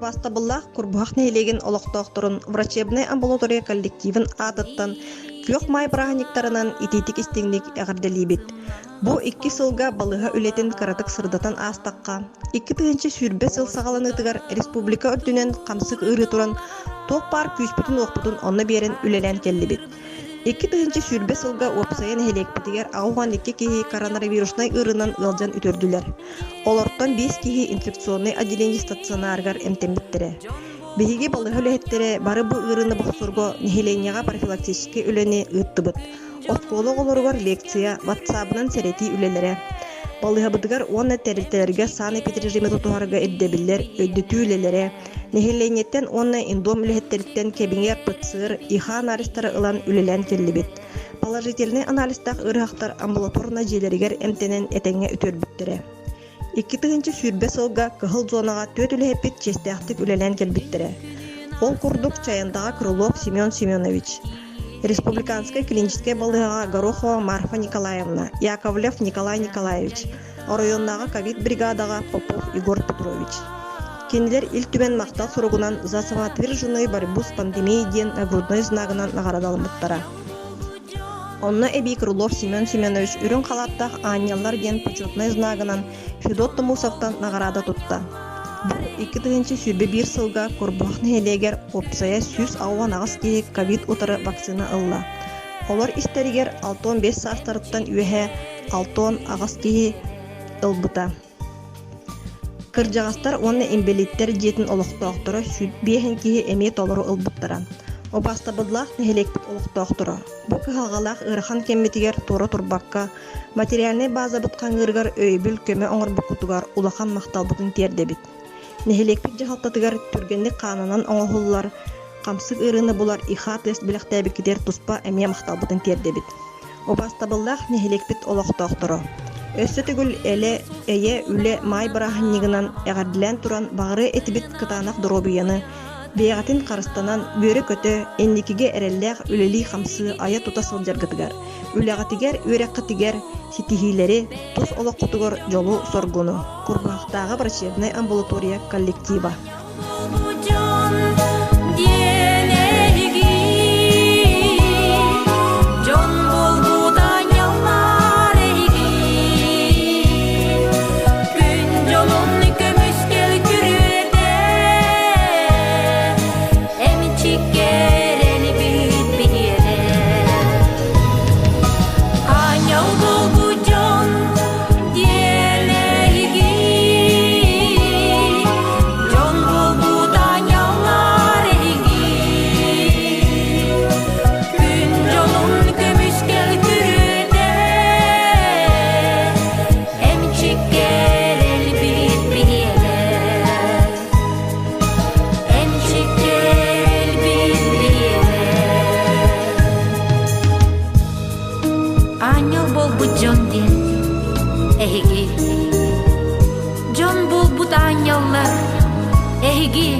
Обастабыллах курбуах нейлеген олоқтоқтырын врачебный амбулатория коллективын атыттан күйок май браханиктарынан итетик истеңник әғірделейбет. Бу 2 сылга балыға үлетін каратык сырдатан астаққа. 2 тыгынчы сүрбе сыл сағаланытыгар республика өрдінен қамсық ұры туран тоқ бар күйіспітін оқпытын онны берін үлелен келлибет. 2 тыгынчы сүрбе сылга опсайын хелекпетігер ауған 2 кихи коронавирусной ырынан ылжан үтөрдүлер. Олорттан 5 кихи инфекционный отделение стационаргар эмтембеттері. Беги балыга үлехеттере бары бу ырыны бохсурго нехеленияга профилактический үлени ыттыбыт. Оскологолоругар лекция WhatsApp-нан серети үлелере. Балыга бытыгар онна терителерге саны петрежиме тутуарга эддебиллер, өйдөтүү үлелере. Нехеленияттен онна индом үлехеттериттен кебиңе пытсыр, иха анализтары ылан үлелен келлибит. Положительный анализтах ырыхактар амбулаторна желеригер эмтенен этеңе үтөрбүттере. 2 тыгынчы сүрбе сылга кыхыл зонага 4 үлехеппит честяхтык үлелен келбиттере. Ол курдук чайындага Крылов Семен Семенович. Республиканская клиническая балыгага Горохова Марфа Николаевна, Яковлев Николай Николаевич, районнага ковид бригадага Попов Игорь Петрович. Кенилер ил түбен мактал суругунан за самоотверженную борьбу с пандемией ден нагрудной знагынан нагарадалмыттара. Онна эби Крылов Семен Семенович үрін қалаттақ анялар ден почетной знагынан Федот Томусовтан нагарада тутта. Бұл 2 тыгынчы сүрбе 1 сылга корбуахны хелегер опсая сүз ауан ағыз кейі ковид утары вакцина ылла. Олар истеригер 6-15 састарыттан үйе 6 ағыз кейі ылбыта. Кыржағастар онны эмбелиттер жетін олықтоқтыры сүрбейхін кейі әмет олары ылбыттаран. Обастабыдлах нехелекпит олықтоқтыры. Бұл кыхалғалақ ырыхан кемметігер торы турбакка, материальный база бұтқан ыргар өйбіл көмі оңыр бұқытугар улахан мақтал бұтын тердебит. Нехелекпит жағалтатыгар түргенлік қанынан оңығылар, қамсық ырыны бұлар иха тест біліқтәбікідер тұспа әме мақтал бұтын тердебит. Обастабыдлах нехелекпит олықтоқтыры. Өсті түгіл әлі әйе үлі май барахыннигынан әғарділен туран бағыры етібіт кытанақ дұробияны, бейгатын қарыстанан бөрі көті әннекіге әрелләғ үлелі қамсы ая тұта сылжарғытыгар. Үләғатыгер, өрәққытыгер, сетихилері тұс олық құтығыр жолу соргуну. Курбақтағы врачебный амбулатория коллектива. John bul bu da anyallar ehigi